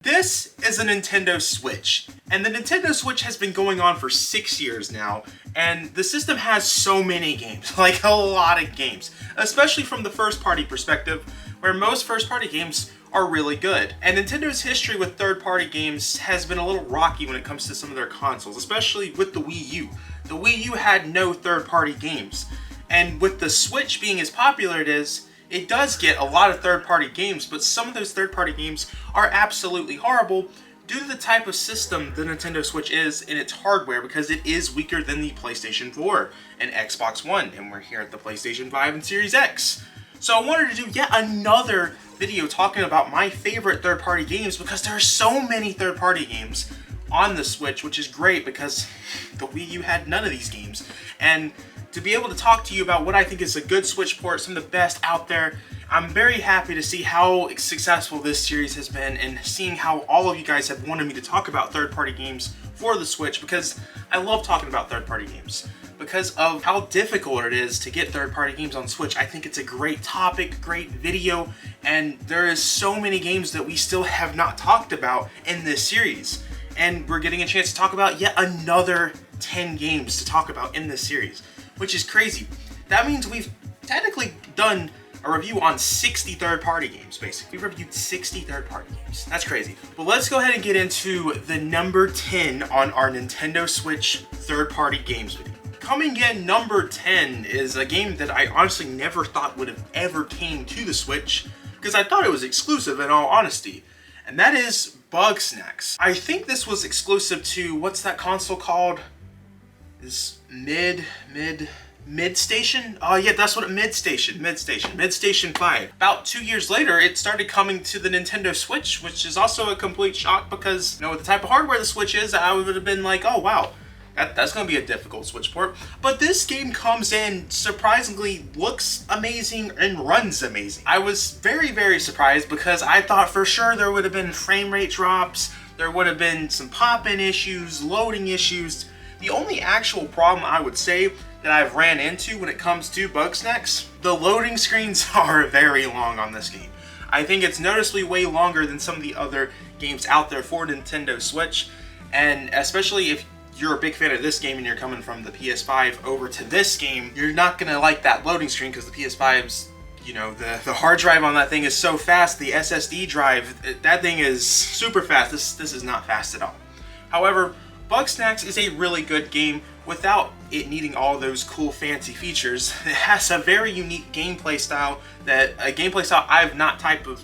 This is a Nintendo Switch, and the Nintendo Switch has been going on for 6 years now, and the system has so many games, like a lot of games, especially from the first-party perspective, where most first-party games are really good. And Nintendo's history with third-party games has been a little rocky when it comes to some of their consoles, especially with the Wii U. The Wii U had no third-party games, and with the Switch being as popular it does get a lot of third-party games, but some of those third-party games are absolutely horrible due to the type of system the Nintendo Switch is in its hardware, because it is weaker than the PlayStation 4 and Xbox One, and we're here at the PlayStation 5 and Series X. So I wanted to do yet another video talking about my favorite third-party games, because there are so many third-party games on the Switch, which is great because the Wii U had none of these games. And to be able to talk to you about what I think is a good Switch port, some of the best out there, I'm very happy to see how successful this series has been, and seeing how all of you guys have wanted me to talk about third-party games for the Switch, because I love talking about third-party games. Because of how difficult it is to get third-party games on Switch, I think it's a great topic, great video, and there is so many games that we still have not talked about in this series. And we're getting a chance to talk about yet another 10 games to talk about in this series, which is crazy. That means we've technically done a review on 60 third-party games, basically. We've reviewed 60 third-party games. That's crazy. But let's go ahead and get into the number 10 on our Nintendo Switch third-party games video. Coming in number 10 is a game that I honestly never thought would have ever came to the Switch, because I thought it was exclusive in all honesty, and that is Bugsnax. I think this was exclusive to, what's that console called? Is Midstation? Oh yeah, that's what Midstation 5. About 2 years later, it started coming to the Nintendo Switch, which is also a complete shock because, with the type of hardware the Switch is, I would have been like, oh wow, that's gonna be a difficult Switch port. But this game comes in, surprisingly looks amazing and runs amazing. I was very, very surprised because I thought for sure there would have been frame rate drops, there would have been some pop-in issues, loading issues. The only actual problem I would say that I've ran into when it comes to Bugsnax, the loading screens are very long on this game. I think it's noticeably way longer than some of the other games out there for Nintendo Switch, and especially if you're a big fan of this game and you're coming from the PS5 over to this game, you're not gonna like that loading screen because the PS5's, the hard drive on that thing is so fast, the SSD drive, that thing is super fast. This is not fast at all. However, Bugsnax is a really good game without it needing all those cool fancy features. It has a very unique gameplay style, I've not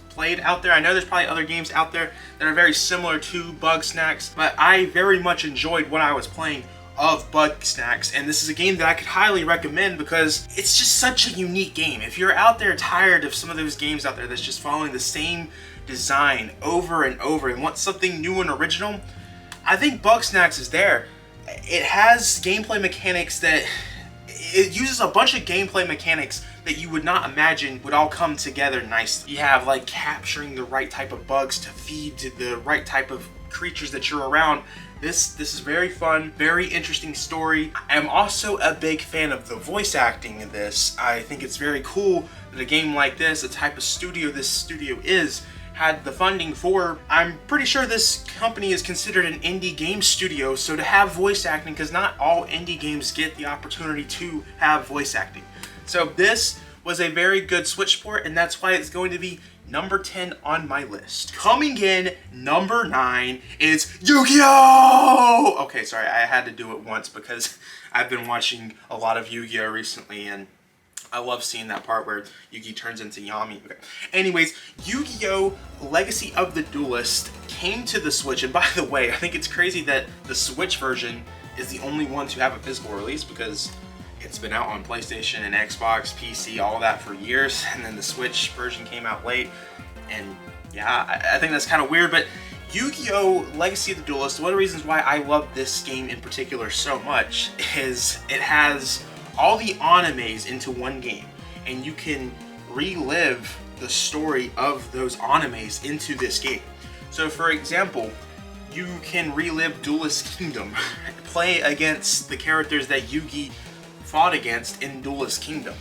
played out there. I know there's probably other games out there that are very similar to Bugsnax, but I very much enjoyed what I was playing of Bugsnax, and this is a game that I could highly recommend because it's just such a unique game. If you're out there tired of some of those games out there that's just following the same design over and over and want something new and original, I think Bugsnax is there. It has gameplay mechanics it uses a bunch of gameplay mechanics that you would not imagine would all come together nicely. You have like capturing the right type of bugs to feed to the right type of creatures that you're around. This is very fun, very interesting story. I'm also a big fan of the voice acting in this. I think it's very cool that a game like this, the type of studio this studio is, had the funding for. I'm pretty sure this company is considered an indie game studio, so to have voice acting, because not all indie games get the opportunity to have voice acting. So this was a very good Switch port, and that's why it's going to be number 10 on my list. Coming in number 9 is YuGiOh! Okay, sorry, I had to do it once because I've been watching a lot of YuGiOh recently, and I love seeing that part where Yugi turns into Yami. Okay. Anyways, YuGiOh Legacy of the Duelist came to the Switch, and by the way, I think it's crazy that the Switch version is the only one to have a physical release, because it's been out on PlayStation and Xbox, PC, all of that for years, and then the Switch version came out late, and yeah, I think that's kind of weird, but YuGiOh Legacy of the Duelist, one of the reasons why I love this game in particular so much is it has all the animes into one game, and you can relive the story of those animes into this game. So for example, you can relive Duelist Kingdom, play against the characters that Yugi fought against in Duelist Kingdom.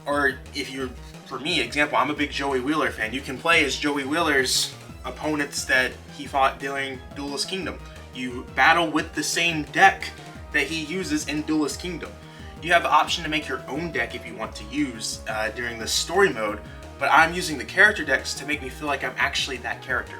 Or if you're, for me, example, I'm a big Joey Wheeler fan, you can play as Joey Wheeler's opponents that he fought during Duelist Kingdom. You battle with the same deck that he uses in Duelist Kingdom. You have the option to make your own deck if you want to use during the story mode, but I'm using the character decks to make me feel like I'm actually that character.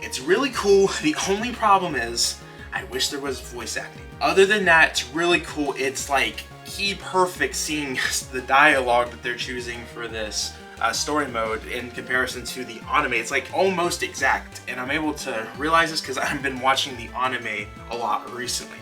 It's really cool. The only problem is, I wish there was voice acting. Other than that, it's really cool. It's like key perfect seeing the dialogue that they're choosing for this story mode in comparison to the anime. It's like almost exact, and I'm able to realize this because I've been watching the anime a lot recently.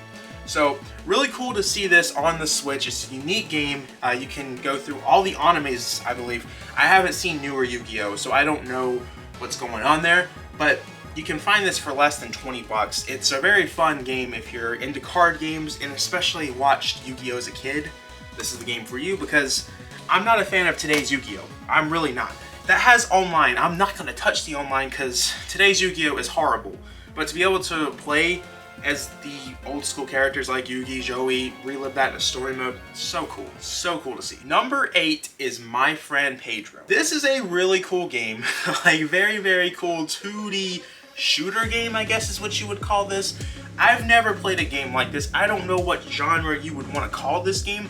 So really cool to see this on the Switch. It's a unique game. You can go through all the animes, I believe. I haven't seen newer YuGiOh, so I don't know what's going on there, but you can find this for less than 20 bucks. It's a very fun game if you're into card games and especially watched YuGiOh as a kid. This is the game for you because I'm not a fan of today's YuGiOh. I'm really not. That has online. I'm not going to touch the online because today's YuGiOh is horrible. But to be able to play as the old school characters like Yugi, Joey, relive that in a story mode, so cool. So cool to see. Number 8 is My Friend Pedro. This is a really cool game. Like very, very cool 2D shooter game, I guess is what you would call this. I've never played a game like this. I don't know what genre you would want to call this game,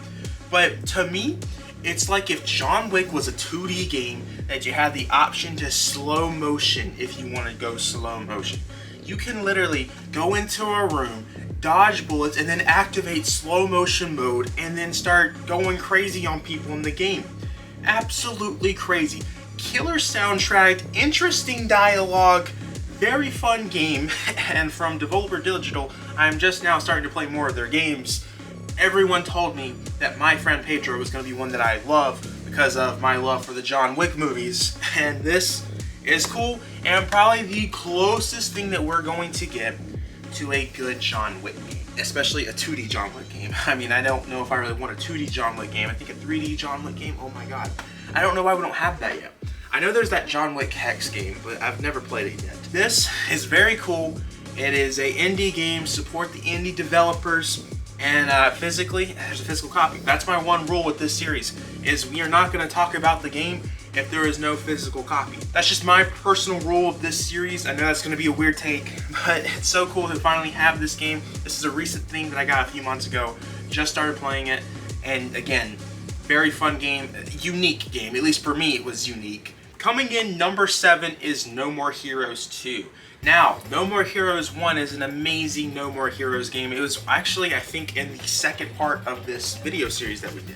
but to me, it's like if John Wick was a 2D game that you had the option to slow motion if you want to go slow motion. You can literally go into a room, dodge bullets, and then activate slow motion mode and then start going crazy on people in the game. Absolutely crazy. Killer soundtrack, interesting dialogue, very fun game, and from Devolver Digital, I'm just now starting to play more of their games. Everyone told me that My Friend Pedro was going to be one that I love because of my love for the John Wick movies, and this is cool and probably the closest thing that we're going to get to a good John Wick game, especially a 2D John Wick game. I mean, I don't know if I really want a 2D John Wick game. I think a 3D John Wick game, oh my god. I don't know why we don't have that yet. I know there's that John Wick Hex game, but I've never played it yet. This is very cool. It is a indie game, support the indie developers, and physically, there's a physical copy. That's my one rule with this series, is we are not going to talk about the game if there is no physical copy. That's just my personal rule of this series. I know that's going to be a weird take, but it's so cool to finally have this game. This is a recent thing that I got a few months ago. Just started playing it, and again, very fun game, unique game. At least for me, it was unique. Coming in number 7 is No More Heroes 2. Now, No More Heroes 1 is an amazing No More Heroes game. It was actually, I think, in the second part of this video series that we did.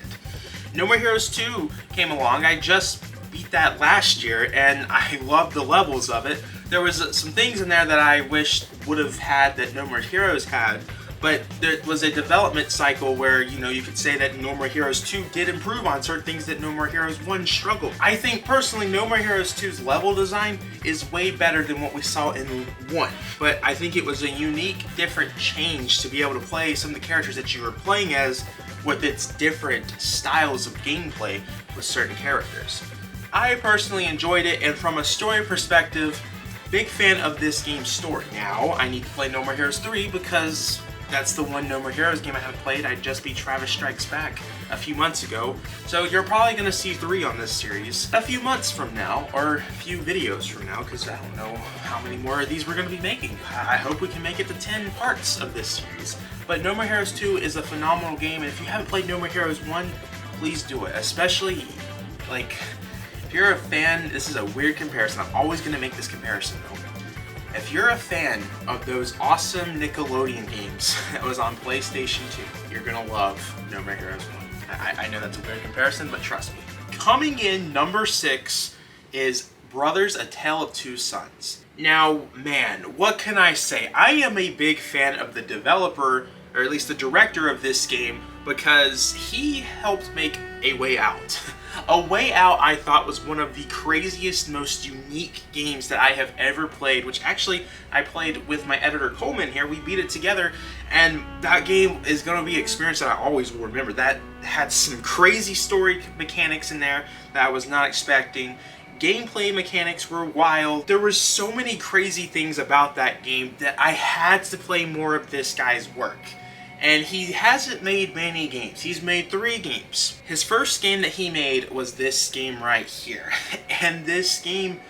No More Heroes 2 came along. I just beat that last year, and I loved the levels of it. There was some things in there that I wish would have had that No More Heroes had, but there was a development cycle where, you know, you could say that No More Heroes 2 did improve on certain things that No More Heroes 1 struggled. I think personally No More Heroes 2's level design is way better than what we saw in 1, but I think it was a unique, different change to be able to play some of the characters that you were playing as with its different styles of gameplay with certain characters. I personally enjoyed it, and from a story perspective, big fan of this game's story. Now, I need to play No More Heroes 3 because that's the one No More Heroes game I haven't played. I just beat Travis Strikes Back a few months ago, so you're probably going to see 3 on this series a few months from now, or a few videos from now, because I don't know how many more of these we're going to be making. I hope we can make it to 10 parts of this series. But No More Heroes 2 is a phenomenal game, and if you haven't played No More Heroes 1, please do it. Especially, like, if you're a fan, this is a weird comparison. I'm always going to make this comparison, though. If you're a fan of those awesome Nickelodeon games that was on PlayStation 2, you're gonna love No More Heroes 1. I know that's a weird comparison, but trust me. Coming in number 6 is Brothers: A Tale of Two Sons. Now, man, what can I say? I am a big fan of the developer, or at least the director of this game, because he helped make A Way Out. A Way Out, I thought, was one of the craziest, most unique games that I have ever played, which actually I played with my editor Coleman here. We beat it together, and that game is going to be an experience that I always will remember. That had some crazy story mechanics in there that I was not expecting. Gameplay mechanics were wild. There were so many crazy things about that game that I had to play more of this guy's work. And he hasn't made many games. He's made 3 games. His first game that he made was this game right here. And this game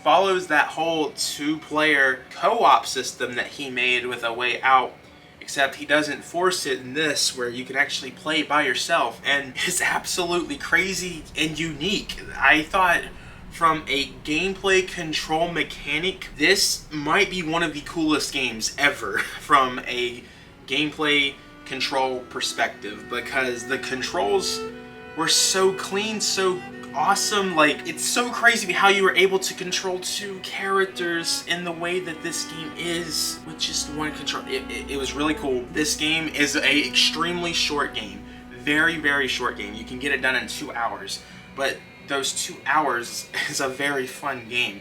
follows that whole two-player co-op system that he made with A Way Out, except he doesn't force it in this, where you can actually play by yourself, and it's absolutely crazy and unique. I thought from a gameplay control mechanic, this might be one of the coolest games ever from a gameplay control perspective, because the controls were so clean, so awesome. Like, it's so crazy how you were able to control two characters in the way that this game is with just one control. It was really cool. This game is a extremely short game, very, very short game. You can get it done in 2 hours, but those 2 hours is a very fun game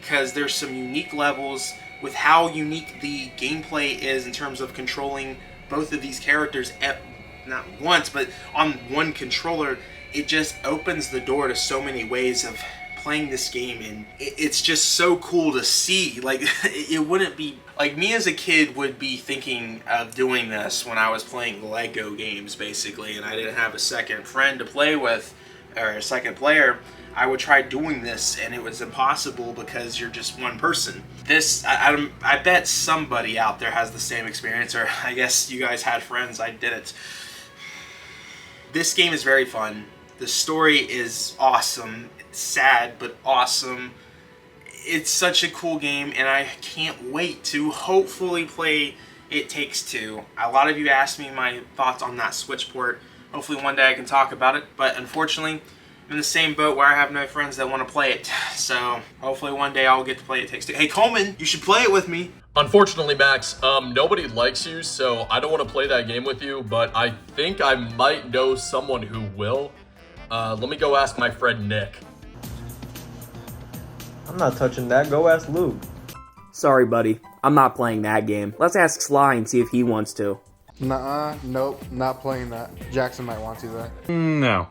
because there's some unique levels with how unique the gameplay is in terms of controlling both of these characters at not once, but on one controller. It just opens the door to so many ways of playing this game, and it's just so cool to see. Like, it wouldn't be like me as a kid would be thinking of doing this when I was playing Lego games, basically, and I didn't have a second friend to play with or a second player. I would try doing this, and it was impossible because you're just one person. This, I bet somebody out there has the same experience, or I guess you guys had friends. I didn't. This game is very fun. The story is awesome. It's sad, but awesome. It's such a cool game, and I can't wait to hopefully play It Takes Two. A lot of you asked me my thoughts on that Switch port. Hopefully one day I can talk about it, but unfortunately, I'm in the same boat where I have no friends that want to play it. So hopefully one day I'll get to play It Takes Two. Hey Coleman, you should play it with me. Unfortunately, Max, nobody likes you, so I don't want to play that game with you, but I think I might know someone who will. Let me go ask my friend Nick. I'm not touching that. Go ask Luke. Sorry, buddy. I'm not playing that game. Let's ask Sly and see if he wants to. Nuh-uh, nope, not playing that. Jackson might want to, though. No.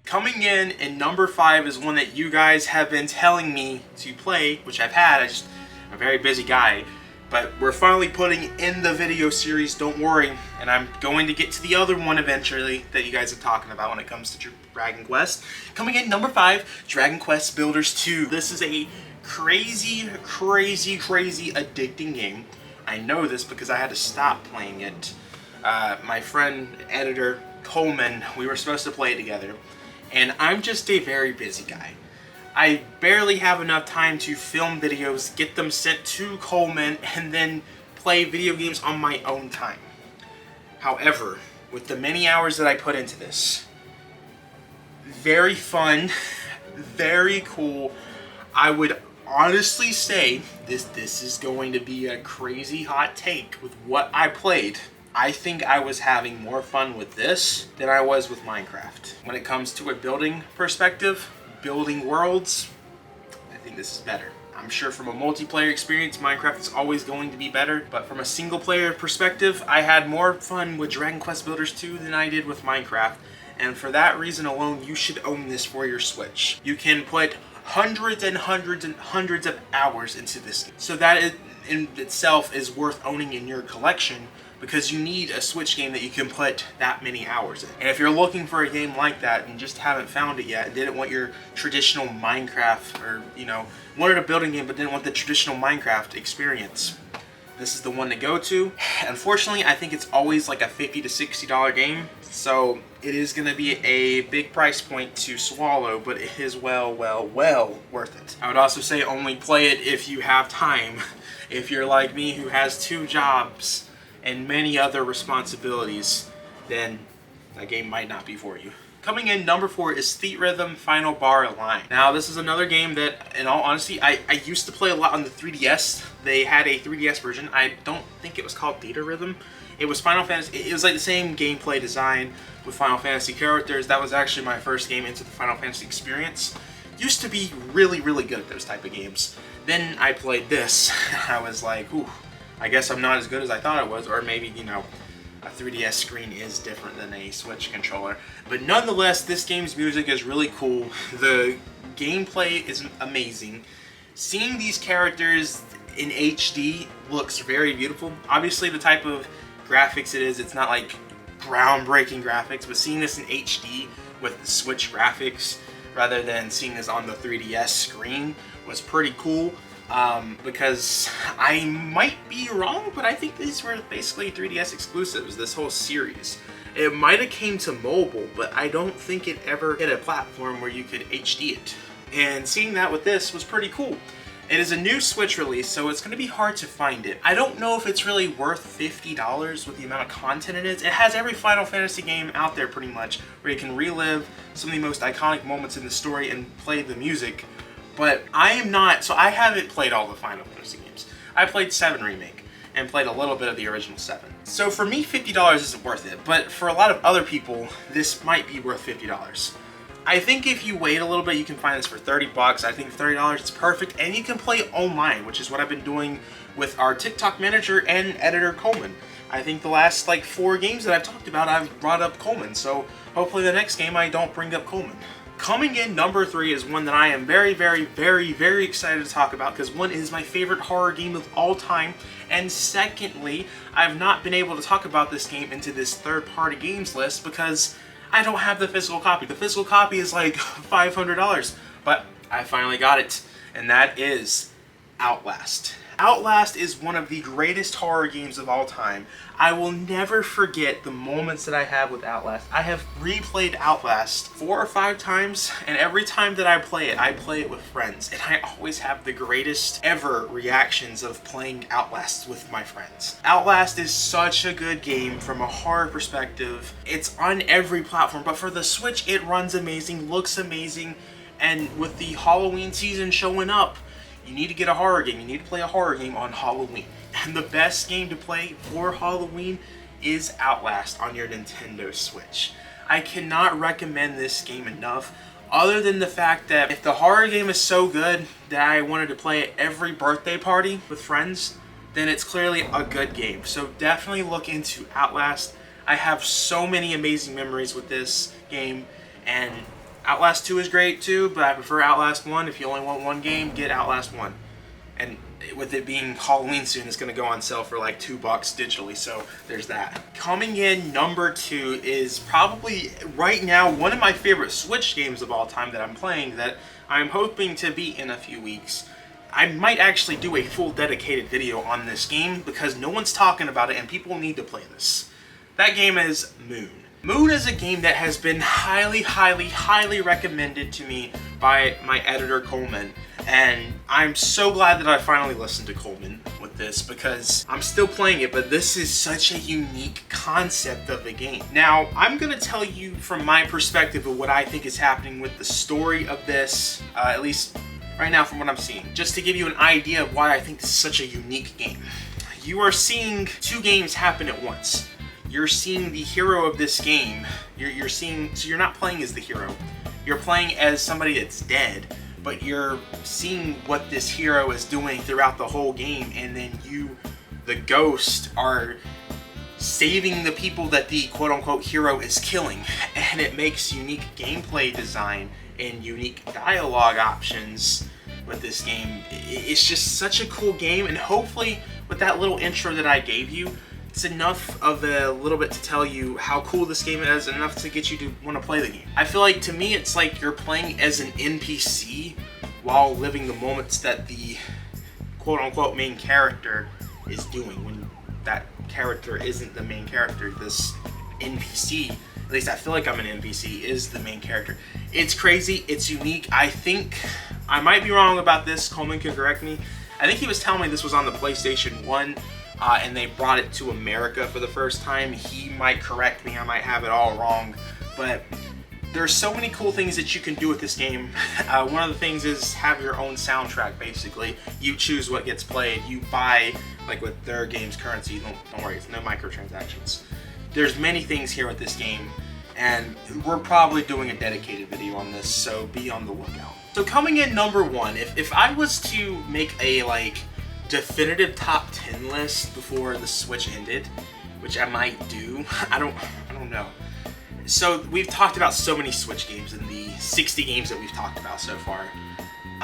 Coming in number 5 is one that you guys have been telling me to play, which I've had. I'm a very busy guy. But we're finally putting in the video series, don't worry. And I'm going to get to the other one eventually that you guys are talking about when it comes to Dragon Quest. Coming in number 5, Dragon Quest Builders 2. This is a crazy, crazy, crazy addicting game. I know this because I had to stop playing it. My friend, editor, Coleman, we were supposed to play it together. And I'm just a very busy guy. I barely have enough time to film videos, get them sent to Coleman, and then play video games on my own time. However, with the many hours that I put into this, very fun, very cool. I would honestly say this is going to be a crazy hot take with what I played. I think I was having more fun with this than I was with Minecraft. When it comes to a building perspective, building worlds, I think this is better. I'm sure from a multiplayer experience, Minecraft is always going to be better, but from a single player perspective, I had more fun with Dragon Quest Builders 2 than I did with Minecraft, and for that reason alone, you should own this for your Switch. You can put hundreds and hundreds and hundreds of hours into this game. So that in itself is worth owning in your collection, because you need a Switch game that you can put that many hours in. And if you're looking for a game like that and just haven't found it yet, and didn't want your traditional Minecraft, or, you know, wanted a building game but didn't want the traditional Minecraft experience, this is the one to go to. Unfortunately, I think it's always like a $50 to $60 game, so it is going to be a big price point to swallow, but it is well worth it. I would also say only play it if you have time. If you're like me, who has 2 jobs and many other responsibilities, then that game might not be for you. Coming in number 4 is Theatrhythm Final Bar Line. Now, this is another game that, in all honesty, I used to play a lot on the 3DS. They had a 3DS version. I don't think it was called Theatrhythm. It was Final Fantasy. It was like the same gameplay design with Final Fantasy characters. That was actually my first game into the Final Fantasy experience. Used to be really, really good at those type of games. Then I played this. I was like, ooh, I guess I'm not as good as I thought I was, or maybe, you know, a 3DS screen is different than a Switch controller. But nonetheless, this game's music is really cool. The gameplay is amazing. Seeing these characters in HD looks very beautiful. Obviously, the type of graphics it is, it's not like groundbreaking graphics, but seeing this in HD with the Switch graphics rather than seeing this on the 3DS screen was pretty cool. Because I might be wrong, but I think these were basically 3DS exclusives, this whole series. It might have came to mobile, but I don't think it ever hit a platform where you could HD it. And seeing that with this was pretty cool. It is a new Switch release, so it's going to be hard to find it. I don't know if it's really worth $50 with the amount of content it is. It has every Final Fantasy game out there pretty much, where you can relive some of the most iconic moments in the story and play the music. But I am not, so I haven't played all the Final Fantasy games. I played 7 Remake and played a little bit of the original 7. So for me, $50 isn't worth it, but for a lot of other people, this might be worth $50. I think if you wait a little bit, you can find this for 30 bucks. I think $30 is perfect, and you can play online, which is what I've been doing with our TikTok manager and editor, Coleman. I think the last, 4 games that I've talked about, I've brought up Coleman, so hopefully the next game I don't bring up Coleman. Coming in number 3 is one that I am very, very, very, very excited to talk about, because one is my favorite horror game of all time, and secondly, I've not been able to talk about this game into this third-party games list because I don't have the physical copy. The physical copy is like $500, but I finally got it, and that is Outlast. Outlast is one of the greatest horror games of all time. I will never forget the moments that I have with Outlast. I have replayed Outlast 4 or 5 times, and every time that I play it with friends, and I always have the greatest ever reactions of playing Outlast with my friends. Outlast is such a good game from a horror perspective. It's on every platform, but for the Switch, it runs amazing, looks amazing, and with the Halloween season showing up, you need to get a horror game. You need to play a horror game on Halloween. And the best game to play for Halloween is Outlast on your Nintendo Switch. I cannot recommend this game enough, other than the fact that if the horror game is so good that I wanted to play it every birthday party with friends, then it's clearly a good game. So definitely look into Outlast. I have so many amazing memories with this game, and Outlast 2 is great too, but I prefer Outlast 1. If you only want one game, get Outlast 1. And with it being Halloween soon, it's going to go on sale for like $2 digitally, so there's that. Coming in number 2 is probably, right now, one of my favorite Switch games of all time that I'm playing that I'm hoping to beat in a few weeks. I might actually do a full dedicated video on this game because no one's talking about it and people need to play this. That game is Moon. Moon is a game that has been highly, highly, highly recommended to me by my editor, Coleman. And I'm so glad that I finally listened to Coleman with this because I'm still playing it, but this is such a unique concept of the game. Now, I'm going to tell you from my perspective of what I think is happening with the story of this, at least right now from what I'm seeing, just to give you an idea of why I think this is such a unique game. You are seeing 2 games happen at once. You're seeing the hero of this game. You're seeing, so you're not playing as the hero. You're playing as somebody that's dead, but you're seeing what this hero is doing throughout the whole game, and then you, the ghost, are saving the people that the quote-unquote hero is killing. And it makes unique gameplay design and unique dialogue options with this game. It's just such a cool game, and hopefully with that little intro that I gave you, it's enough of a little bit to tell you how cool this game is, and enough to get you to want to play the game. I feel like, to me, it's like you're playing as an NPC while living the moments that the quote-unquote main character is doing, when that character isn't the main character. This NPC, at least I feel like I'm an NPC, is the main character. It's crazy, it's unique. I think, I might be wrong about this, Coleman can correct me. I think he was telling me this was on the PlayStation 1, and they brought it to America for the first time. He might correct me, I might have it all wrong, but there's so many cool things that you can do with this game. One of the things is have your own soundtrack, basically. You choose what gets played. You buy, like with their game's currency, don't worry, it's no microtransactions. There's many things here with this game, and we're probably doing a dedicated video on this, so be on the lookout. So coming in number 1, if I was to make a definitive top 10 list before the Switch ended, which I might do, I don't know. So we've talked about so many Switch games in the 60 games that we've talked about so far.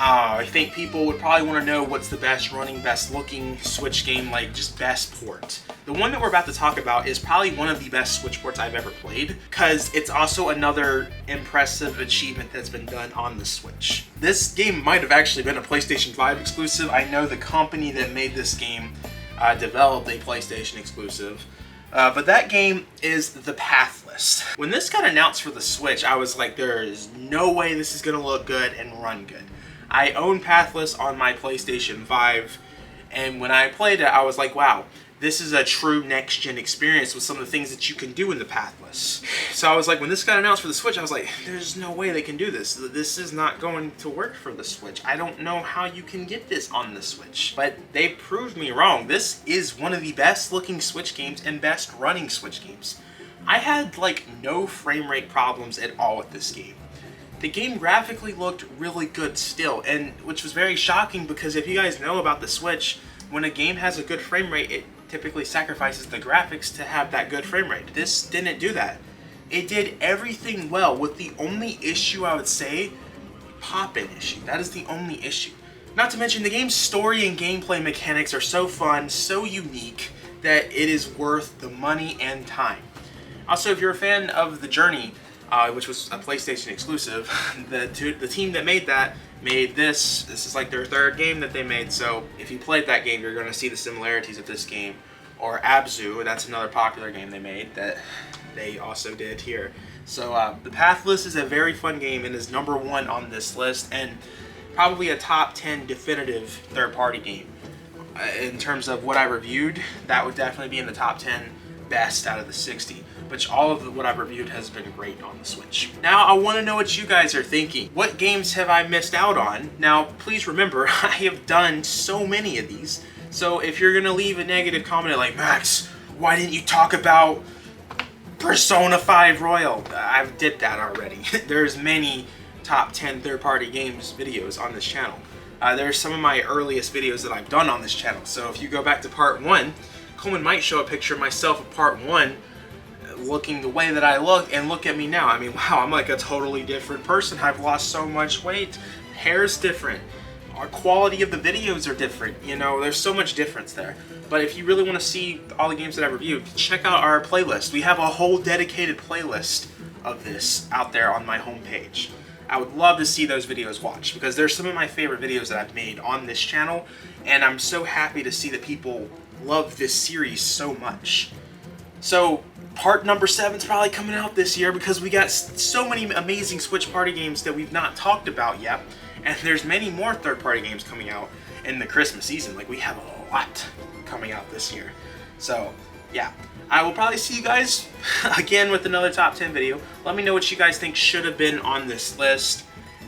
I think people would probably want to know what's the best running, best looking Switch game, like just best port. The one that we're about to talk about is probably one of the best Switch ports I've ever played, because it's also another impressive achievement that's been done on the Switch. This game might have actually been a PlayStation 5 exclusive. I know the company that made this game developed a PlayStation exclusive. But that game is the Pathless. When this got announced for the Switch, I was like, there is no way this is gonna look good and run good. I own Pathless on my PlayStation 5, and when I played it, I was like, wow, this is a true next-gen experience with some of the things that you can do in the Pathless. So I was like, when this got announced for the Switch, I was like, there's no way they can do this. This is not going to work for the Switch. I don't know how you can get this on the Switch. But they proved me wrong. This is one of the best-looking Switch games and best-running Switch games. I had, like, no frame rate problems at all with this game. The game graphically looked really good still, and which was very shocking because if you guys know about the Switch, when a game has a good frame rate, it typically sacrifices the graphics to have that good frame rate. This didn't do that. It did everything well, with the only issue I would say, pop-in issue. That is the only issue. Not to mention the game's story and gameplay mechanics are so fun, so unique, that it is worth the money and time. Also, if you're a fan of The Journey, which was a PlayStation exclusive, the team that made that made this. This is like their third game that they made, so if you played that game, you're going to see the similarities of this game. Or Abzu, that's another popular game they made that they also did here. So the Pathless is a very fun game and is #1 on this list, and probably a top 10 definitive third-party game. In terms of what I reviewed, that would definitely be in the top 10 best out of the 60. Which all of what I've reviewed has been great on the Switch. Now, I want to know what you guys are thinking. What games have I missed out on? Now, please remember, I have done so many of these. So if you're going to leave a negative comment like, Max, why didn't you talk about Persona 5 Royal? I did that already. There's many top 10 third-party games videos on this channel. There's some of my earliest videos that I've done on this channel. So if you go back to part 1, Coleman might show a picture of myself of part 1, looking the way that I look, and look at me now. I mean, wow, I'm like a totally different person. I've lost so much weight. Hair's different. Our quality of the videos are different. You know, there's so much difference there. But if you really want to see all the games that I reviewed, check out our playlist. We have a whole dedicated playlist of this out there on my homepage. I would love to see those videos watched because they're some of my favorite videos that I've made on this channel, and I'm so happy to see that people love this series so much. So part number 7 is probably coming out this year because we got so many amazing Switch party games that we've not talked about yet. And there's many more third-party games coming out in the Christmas season. Like, we have a lot coming out this year. So, yeah. I will probably see you guys again with another top 10 video. Let me know what you guys think should have been on this list.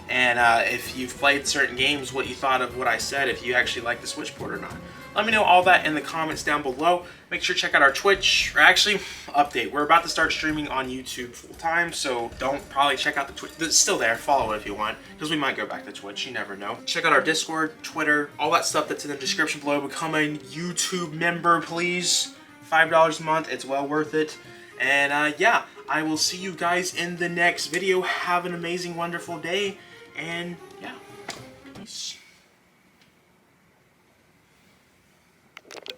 And if you've played certain games, what you thought of what I said, if you actually like the Switch port or not. Let me know all that in the comments down below. Make sure to check out our Twitch, or actually, update. We're about to start streaming on YouTube full-time, so don't probably check out the Twitch. It's still there. Follow it if you want, because we might go back to Twitch. You never know. Check out our Discord, Twitter, all that stuff that's in the description below. Become a YouTube member, please. $5 a month. It's well worth it. And, yeah, I will see you guys in the next video. Have an amazing, wonderful day, and, yeah, peace.